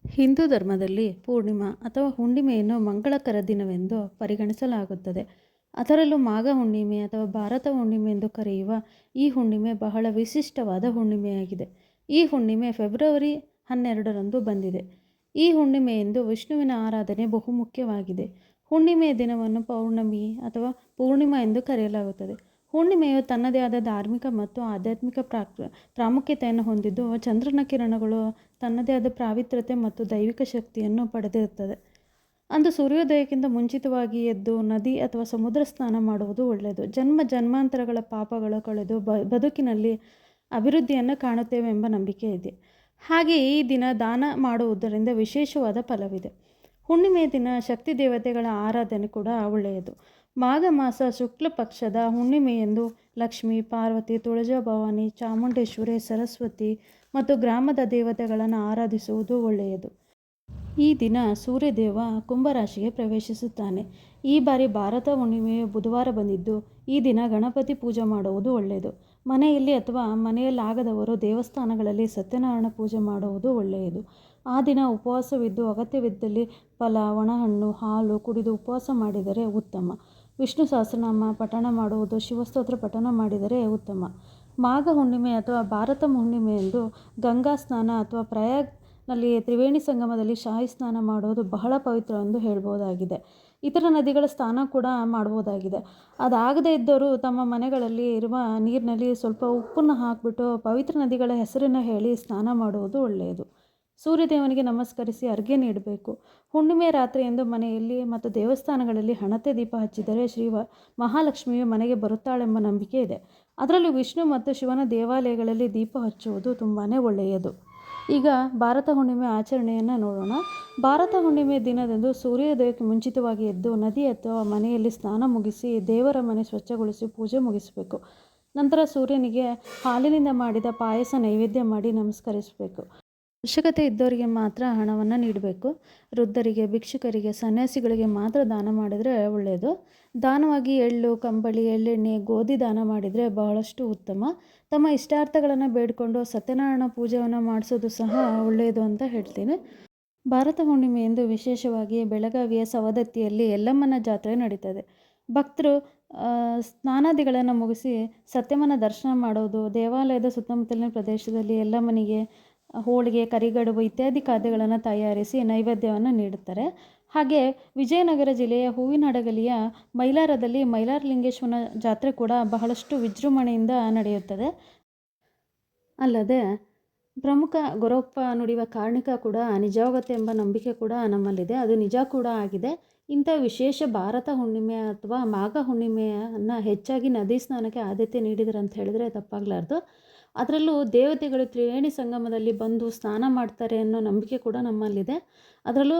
ಹಿಂದೂ ಧರ್ಮದಲ್ಲಿ ಪೂರ್ಣಿಮಾ ಅಥವಾ ಹುಣ್ಣಿಮೆಯನ್ನು ಮಂಗಳಕರ ದಿನವೆಂದು ಪರಿಗಣಿಸಲಾಗುತ್ತದೆ. ಅದರಲ್ಲೂ ಮಾಘ ಹುಣ್ಣಿಮೆ ಅಥವಾ ಭಾರತ ಹುಣ್ಣಿಮೆ ಎಂದು ಕರೆಯುವ ಈ ಹುಣ್ಣಿಮೆ ಬಹಳ ವಿಶಿಷ್ಟವಾದ ಹುಣ್ಣಿಮೆಯಾಗಿದೆ. ಈ ಹುಣ್ಣಿಮೆ ಫೆಬ್ರವರಿ 12ರಂದು ಬಂದಿದೆ. ಈ ಹುಣ್ಣಿಮೆಯಂದು ವಿಷ್ಣುವಿನ ಆರಾಧನೆ ಬಹುಮುಖ್ಯವಾಗಿದೆ. ಹುಣ್ಣಿಮೆಯ ದಿನವನ್ನು ಪೌರ್ಣಮಿ ಅಥವಾ ಪೂರ್ಣಿಮಾ ಎಂದು ಕರೆಯಲಾಗುತ್ತದೆ. ಹುಣ್ಣಿಮೆಯು ತನ್ನದೇ ಆದ ಧಾರ್ಮಿಕ ಮತ್ತು ಆಧ್ಯಾತ್ಮಿಕ ಪ್ರಾಮುಖ್ಯತೆಯನ್ನು ಹೊಂದಿದ್ದು, ಚಂದ್ರನ ಕಿರಣಗಳು ತನ್ನದೇ ಆದ ಪಾವಿತ್ರ್ಯತೆ ಮತ್ತು ದೈವಿಕ ಶಕ್ತಿಯನ್ನು ಪಡೆದಿರುತ್ತದೆ. ಅಂದು ಸೂರ್ಯೋದಯಕ್ಕಿಂತ ಮುಂಚಿತವಾಗಿ ಎದ್ದು ನದಿ ಅಥವಾ ಸಮುದ್ರ ಸ್ನಾನ ಮಾಡುವುದು ಒಳ್ಳೆಯದು. ಜನ್ಮಾಂತರಗಳ ಪಾಪಗಳು ಕಳೆದು ಬದುಕಿನಲ್ಲಿ ಅಭಿವೃದ್ಧಿಯನ್ನು ಕಾಣುತ್ತೇವೆ ಎಂಬ ನಂಬಿಕೆ ಇದೆ. ಹಾಗೆ ಈ ದಿನ ದಾನ ಮಾಡುವುದರಿಂದ ವಿಶೇಷವಾದ ಫಲವಿದೆ. ಹುಣ್ಣಿಮೆಯ ದಿನ ಶಕ್ತಿ ದೇವತೆಗಳ ಆರಾಧನೆ ಕೂಡ ಒಳ್ಳೆಯದು. ಮಾಘ ಮಾಸ ಶುಕ್ಲ ಪಕ್ಷದ ಹುಣ್ಣಿಮೆಯಂದು ಲಕ್ಷ್ಮಿ, ಪಾರ್ವತಿ, ತುಳಜಾಭವಾನಿ, ಚಾಮುಂಡೇಶ್ವರಿ, ಸರಸ್ವತಿ ಮತ್ತು ಗ್ರಾಮದ ದೇವತೆಗಳನ್ನು ಆರಾಧಿಸುವುದು ಒಳ್ಳೆಯದು. ಈ ದಿನ ಸೂರ್ಯದೇವ ಕುಂಭರಾಶಿಗೆ ಪ್ರವೇಶಿಸುತ್ತಾನೆ. ಈ ಬಾರಿ ಭಾರತ ಹುಣ್ಣಿಮೆಯು ಬುಧವಾರ ಬಂದಿದ್ದು, ಈ ದಿನ ಗಣಪತಿ ಪೂಜೆ ಮಾಡುವುದು ಒಳ್ಳೆಯದು. ಮನೆಯಲ್ಲಿ ಅಥವಾ ಮನೆಯಲ್ಲಾಗದವರು ದೇವಸ್ಥಾನಗಳಲ್ಲಿ ಸತ್ಯನಾರಾಯಣ ಪೂಜೆ ಮಾಡುವುದು ಒಳ್ಳೆಯದು. ಆ ದಿನ ಉಪವಾಸವಿದ್ದು ಅಗತ್ಯವಿದ್ದಲ್ಲಿ ಫಲ, ಒಣಹಣ್ಣು, ಹಾಲು ಕುಡಿದು ಉಪವಾಸ ಮಾಡಿದರೆ ಉತ್ತಮ. ವಿಷ್ಣು ಸಹಸ್ರನಾಮ ಪಠಣ ಮಾಡುವುದು, ಶಿವಸ್ತೋತ್ರ ಪಠಣ ಮಾಡಿದರೆ ಉತ್ತಮ. ಮಾಘ ಹುಣ್ಣಿಮೆ ಅಥವಾ ಭಾರತ ಹುಣ್ಣಿಮೆಯಂದು ಗಂಗಾ ಸ್ನಾನ ಅಥವಾ ಪ್ರಯಾಗ್ನಲ್ಲಿ ತ್ರಿವೇಣಿ ಸಂಗಮದಲ್ಲಿ ಶಾಹಿ ಸ್ನಾನ ಮಾಡುವುದು ಬಹಳ ಪವಿತ್ರವೆಂದು ಹೇಳ್ಬೋದಾಗಿದೆ. ಇತರ ನದಿಗಳ ಸ್ನಾನ ಕೂಡ ಮಾಡ್ಬೋದಾಗಿದೆ. ಅದಾಗದೇ ಇದ್ದವರು ತಮ್ಮ ಮನೆಗಳಲ್ಲಿ ಇರುವ ನೀರಿನಲ್ಲಿ ಸ್ವಲ್ಪ ಉಪ್ಪನ್ನು ಹಾಕಿಬಿಟ್ಟು ಪವಿತ್ರ ನದಿಗಳ ಹೆಸರನ್ನು ಹೇಳಿ ಸ್ನಾನ ಮಾಡುವುದು ಒಳ್ಳೆಯದು. ಸೂರ್ಯದೇವನಿಗೆ ನಮಸ್ಕರಿಸಿ ಅರ್ಘ್ಯ ನೀಡಬೇಕು. ಹುಣ್ಣಿಮೆ ರಾತ್ರಿಯಂದು ಮನೆಯಲ್ಲಿ ಮತ್ತು ದೇವಸ್ಥಾನಗಳಲ್ಲಿ ಹಣತೆ ದೀಪ ಹಚ್ಚಿದರೆ ಮಹಾಲಕ್ಷ್ಮಿಯು ಮನೆಗೆ ಬರುತ್ತಾಳೆಂಬ ನಂಬಿಕೆ ಇದೆ. ಅದರಲ್ಲೂ ವಿಷ್ಣು ಮತ್ತು ಶಿವನ ದೇವಾಲಯಗಳಲ್ಲಿ ದೀಪ ಹಚ್ಚುವುದು ತುಂಬಾ ಒಳ್ಳೆಯದು. ಈಗ ಭಾರತ ಹುಣ್ಣಿಮೆ ಆಚರಣೆಯನ್ನು ನೋಡೋಣ. ಭಾರತ ಹುಣ್ಣಿಮೆ ದಿನದಂದು ಸೂರ್ಯೋದಯಕ್ಕೆ ಮುಂಚಿತವಾಗಿ ಎದ್ದು ನದಿ ಅಥವಾ ಮನೆಯಲ್ಲಿ ಸ್ನಾನ ಮುಗಿಸಿ ದೇವರ ಮನೆ ಸ್ವಚ್ಛಗೊಳಿಸಿ ಪೂಜೆ ಮುಗಿಸಬೇಕು. ನಂತರ ಸೂರ್ಯನಿಗೆ ಹಾಲಿನಿಂದ ಮಾಡಿದ ಪಾಯಸ ನೈವೇದ್ಯ ಮಾಡಿ ನಮಸ್ಕರಿಸಬೇಕು. ಅವಶ್ಯಕತೆ ಇದ್ದವರಿಗೆ ಮಾತ್ರ ಹಣವನ್ನು ನೀಡಬೇಕು. ವೃದ್ಧರಿಗೆ, ಭಿಕ್ಷುಕರಿಗೆ, ಸನ್ಯಾಸಿಗಳಿಗೆ ಮಾತ್ರ ದಾನ ಮಾಡಿದರೆ ಒಳ್ಳೆಯದು. ದಾನವಾಗಿ ಎಳ್ಳು, ಕಂಬಳಿ, ಎಳ್ಳೆಣ್ಣೆ, ಗೋಧಿ ದಾನ ಮಾಡಿದರೆ ಬಹಳಷ್ಟು ಉತ್ತಮ. ತಮ್ಮ ಇಷ್ಟಾರ್ಥಗಳನ್ನು ಬೇಡಿಕೊಂಡು ಸತ್ಯನಾರಾಯಣ ಪೂಜೆಯನ್ನು ಮಾಡಿಸೋದು ಸಹ ಒಳ್ಳೆಯದು ಅಂತ ಹೇಳ್ತೀನಿ. ಭಾರತ ಹುಣ್ಣಿಮೆಯಂದು ವಿಶೇಷವಾಗಿ ಬೆಳಗಾವಿಯ ಸವದತ್ತಿಯಲ್ಲಿ ಯಲ್ಲಮ್ಮನ ಜಾತ್ರೆ ನಡೀತದೆ. ಭಕ್ತರು ಸ್ನಾನಾದಿಗಳನ್ನು ಮುಗಿಸಿ ಸತ್ಯಮ್ಮನ ದರ್ಶನ ಮಾಡೋದು, ದೇವಾಲಯದ ಸುತ್ತಮುತ್ತಲಿನ ಪ್ರದೇಶದಲ್ಲಿ ಯಲ್ಲಮ್ಮನಿಗೆ ಹೋಳಿಗೆ, ಕರಿಗಡುಬು ಇತ್ಯಾದಿ ಖಾದ್ಯಗಳನ್ನು ತಯಾರಿಸಿ ನೈವೇದ್ಯವನ್ನು ನೀಡುತ್ತಾರೆ. ಹಾಗೆ ವಿಜಯನಗರ ಜಿಲ್ಲೆಯ ಹೂವಿನಹಡಗಲಿಯ ಮೈಲಾರದಲ್ಲಿ ಮೈಲಾರಲಿಂಗೇಶ್ವರನ ಜಾತ್ರೆ ಕೂಡ ಬಹಳಷ್ಟು ವಿಜೃಂಭಣೆಯಿಂದ ನಡೆಯುತ್ತದೆ. ಅಲ್ಲದೆ ಪ್ರಮುಖ ಗೊರಪ್ಪ ನುಡಿಯುವ ಕಾರ್ಣಿಕ ಕೂಡ ನಿಜವಾಗುತ್ತೆ ಎಂಬ ನಂಬಿಕೆ ಕೂಡ ನಮ್ಮಲ್ಲಿದೆ. ಅದು ನಿಜ ಕೂಡ ಆಗಿದೆ. ಇಂಥ ವಿಶೇಷ ಭಾರತ ಹುಣ್ಣಿಮೆ ಅಥವಾ ಮಾಘ ಹುಣ್ಣಿಮೆಯನ್ನು ಹೆಚ್ಚಾಗಿ ನದಿ ಸ್ನಾನಕ್ಕೆ ಆದ್ಯತೆ ನೀಡಿದರು ಅಂತ ಹೇಳಿದರೆ ತಪ್ಪಾಗಲಾರ್ದು. ಅದರಲ್ಲೂ ದೇವತೆಗಳು ತ್ರಿವೇಣಿ ಸಂಗಮದಲ್ಲಿ ಬಂದು ಸ್ನಾನ ಮಾಡ್ತಾರೆ ಅನ್ನೋ ನಂಬಿಕೆ ಕೂಡ ನಮ್ಮಲ್ಲಿದೆ. ಅದರಲ್ಲೂ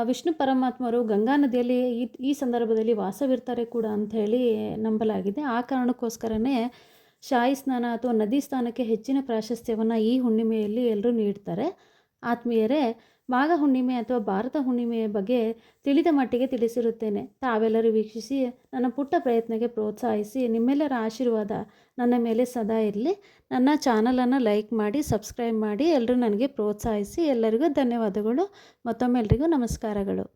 ವಿಷ್ಣು ಪರಮಾತ್ಮರು ಗಂಗಾ ನದಿಯಲ್ಲಿ ಈ ಸಂದರ್ಭದಲ್ಲಿ ವಾಸವಿರ್ತಾರೆ ಕೂಡ ಅಂಥೇಳಿ ನಂಬಲಾಗಿದೆ. ಆ ಕಾರಣಕ್ಕೋಸ್ಕರನೇ ಶಾಹಿ ಸ್ನಾನ ಅಥವಾ ನದಿ ಸ್ನಾನಕ್ಕೆ ಹೆಚ್ಚಿನ ಪ್ರಾಶಸ್ತ್ಯವನ್ನು ಈ ಹುಣ್ಣಿಮೆಯಲ್ಲಿ ಎಲ್ಲರೂ ನೀಡ್ತಾರೆ. ಆತ್ಮೀಯರೇ, ಮಾಘ ಹುಣ್ಣಿಮೆ ಅಥವಾ ಭಾರತ ಹುಣ್ಣಿಮೆಯ ಬಗ್ಗೆ ತಿಳಿದ ಮಟ್ಟಿಗೆ ತಿಳಿಸಿರುತ್ತೇನೆ. ತಾವೆಲ್ಲರೂ ವೀಕ್ಷಿಸಿ ನನ್ನ ಪುಟ್ಟ ಪ್ರಯತ್ನಕ್ಕೆ ಪ್ರೋತ್ಸಾಹಿಸಿ ನಿಮ್ಮೆಲ್ಲರ ಆಶೀರ್ವಾದ ನನ್ನ ಮೇಲೆ ಸದಾ ಇರಲಿ. ನನ್ನ ಚಾನಲನ್ನು ಲೈಕ್ ಮಾಡಿ, ಸಬ್ಸ್ಕ್ರೈಬ್ ಮಾಡಿ ಎಲ್ಲರೂ ನನಗೆ ಪ್ರೋತ್ಸಾಹಿಸಿ. ಎಲ್ಲರಿಗೂ ಧನ್ಯವಾದಗಳು. ಮತ್ತೊಮ್ಮೆ ಎಲ್ರಿಗೂ ನಮಸ್ಕಾರಗಳು.